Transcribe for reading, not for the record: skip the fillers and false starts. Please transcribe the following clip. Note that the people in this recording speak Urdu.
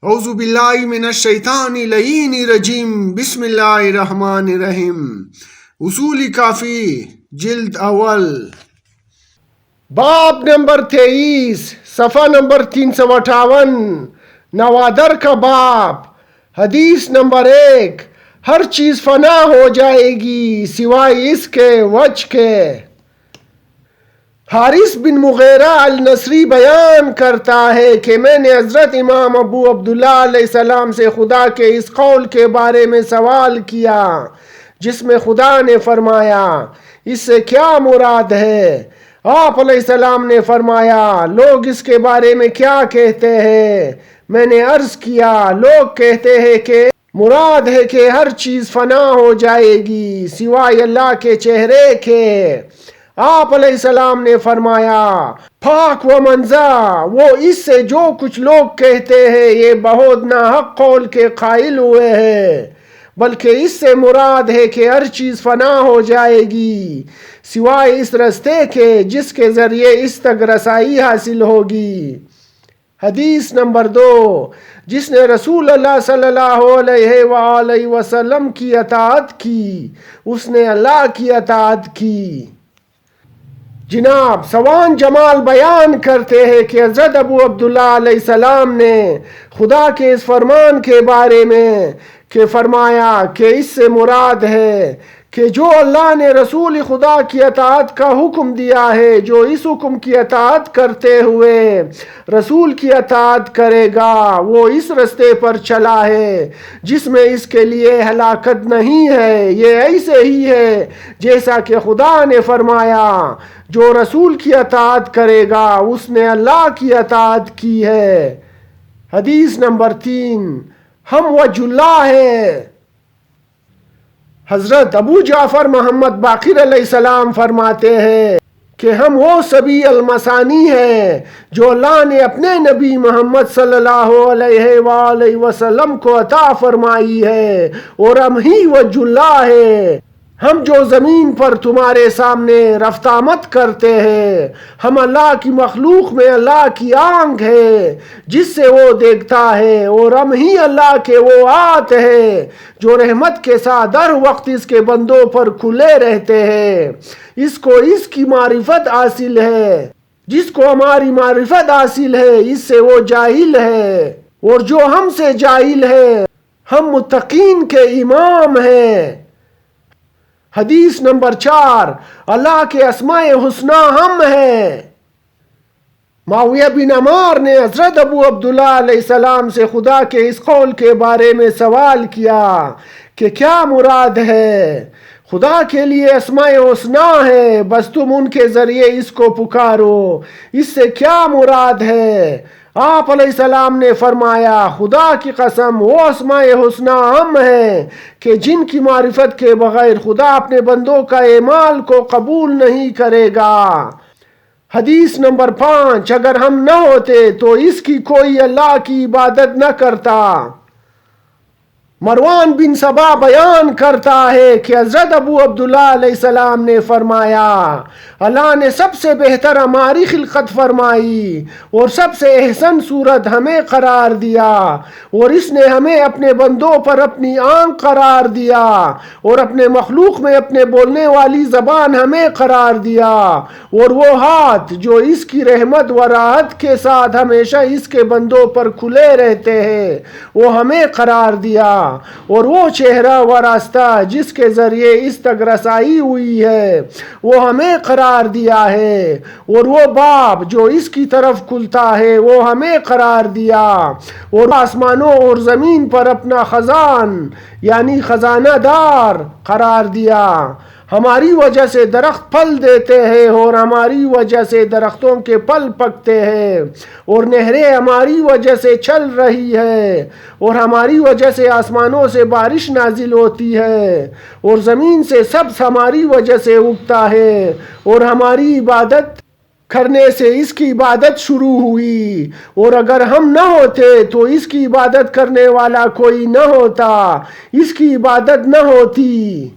اعوذ باللہ من الشیطان اللعین الرجیم، بسم اللہ الرحمن الرحیم۔ اصول کافی جلد اول، باب نمبر 23، صفحہ نمبر 358، نوادر کا باب۔ حدیث نمبر 1، ہر چیز فنا ہو جائے گی سوائے اس کے وجہ کے۔ حارث بن مغیرہ النصری بیان کرتا ہے کہ میں نے حضرت امام ابو عبداللہ علیہ السلام سے خدا کے اس قول کے بارے میں سوال کیا جس میں خدا نے فرمایا اس سے کیا مراد ہے؟ آپ علیہ السلام نے فرمایا لوگ اس کے بارے میں کیا کہتے ہیں؟ میں نے عرض کیا لوگ کہتے ہیں کہ مراد ہے کہ ہر چیز فنا ہو جائے گی سوائے اللہ کے چہرے کے۔ آپ علیہ السلام نے فرمایا پاک و منزہ وہ اس سے جو کچھ لوگ کہتے ہیں یہ بہت ناحق قول کے قائل ہوئے ہیں، بلکہ اس سے مراد ہے کہ ہر چیز فنا ہو جائے گی سوائے اس رستے کے جس کے ذریعے اس تک رسائی حاصل ہوگی۔ حدیث نمبر 2، جس نے رسول اللہ صلی اللہ علیہ وآلہ وسلم کی اطاعت کی اس نے اللہ کی اطاعت کی۔ جناب سوان جمال بیان کرتے ہیں کہ حضرت ابو عبداللہ علیہ السلام نے خدا کے اس فرمان کے بارے میں کہ فرمایا کہ اس سے مراد ہے کہ جو اللہ نے رسول خدا کی اطاعت کا حکم دیا ہے، جو اس حکم کی اطاعت کرتے ہوئے رسول کی اطاعت کرے گا وہ اس رستے پر چلا ہے جس میں اس کے لیے ہلاکت نہیں ہے۔ یہ ایسے ہی ہے جیسا کہ خدا نے فرمایا جو رسول کی اطاعت کرے گا اس نے اللہ کی اطاعت کی ہے۔ حدیث نمبر 3، ہم وجہ اللہ ہے۔ حضرت ابو جعفر محمد باقر علیہ السلام فرماتے ہیں کہ ہم وہ سبی المثانی ہیں جو اللہ نے اپنے نبی محمد صلی اللہ علیہ وآلہ وسلم کو عطا فرمائی ہے، اور ہم ہی وجہ اللہ ہے۔ ہم جو زمین پر تمہارے سامنے رفت آمد کرتے ہیں، ہم اللہ کی مخلوق میں اللہ کی آنکھ ہے جس سے وہ دیکھتا ہے، اور ہم ہی اللہ کے وہ ہاتھ ہیں جو رحمت کے ساتھ ہر وقت اس کے بندوں پر کھلے رہتے ہیں۔ اس کو اس کی معرفت حاصل ہے، جس کو ہماری معرفت حاصل ہے اس سے وہ جاہل ہے، اور جو ہم سے جاہل ہے ہم متقین کے امام ہیں۔ حدیث نمبر 4، اللہ کے اسماء حسنی ہم ہیں۔ معاویہ بن عمار نے حضرت ابو عبداللہ علیہ السلام سے خدا کے اس قول کے بارے میں سوال کیا کہ کیا مراد ہے؟ خدا کے لیے اسماء حسنی ہے، بس تم ان کے ذریعے اس کو پکارو، اس سے کیا مراد ہے؟ آپ علیہ السلام نے فرمایا خدا کی قسم وہ اسماء حسنی ہم ہیں کہ جن کی معرفت کے بغیر خدا اپنے بندوں کا اعمال کو قبول نہیں کرے گا۔ حدیث نمبر 5، اگر ہم نہ ہوتے تو اس کی کوئی اللہ کی عبادت نہ کرتا۔ مروان بن سبا بیان کرتا ہے کہ حضرت ابو عبداللہ علیہ السلام نے فرمایا اللہ نے سب سے بہتر ہماری خلقت فرمائی اور سب سے احسن صورت ہمیں قرار دیا، اور اس نے ہمیں اپنے بندوں پر اپنی آنکھ قرار دیا، اور اپنے مخلوق میں اپنے بولنے والی زبان ہمیں قرار دیا، اور وہ ہاتھ جو اس کی رحمت و راحت کے ساتھ ہمیشہ اس کے بندوں پر کھلے رہتے ہیں وہ ہمیں قرار دیا، اور وہ چہرہ و راستہ جس کے ذریعے اس تک رسائی ہوئی ہے وہ ہمیں قرار دیا ہے، اور وہ باب جو اس کی طرف کھلتا ہے وہ ہمیں قرار دیا، اور آسمانوں اور زمین پر اپنا خزان یعنی خزانہ دار قرار دیا۔ ہماری وجہ سے درخت پھل دیتے ہیں اور ہماری وجہ سے درختوں کے پھل پکتے ہیں، اور نہریں ہماری وجہ سے چل رہی ہے، اور ہماری وجہ سے آسمانوں سے بارش نازل ہوتی ہے، اور زمین سے سبز ہماری وجہ سے اگتا ہے، اور ہماری عبادت کرنے سے اس کی عبادت شروع ہوئی، اور اگر ہم نہ ہوتے تو اس کی عبادت کرنے والا کوئی نہ ہوتا، اس کی عبادت نہ ہوتی۔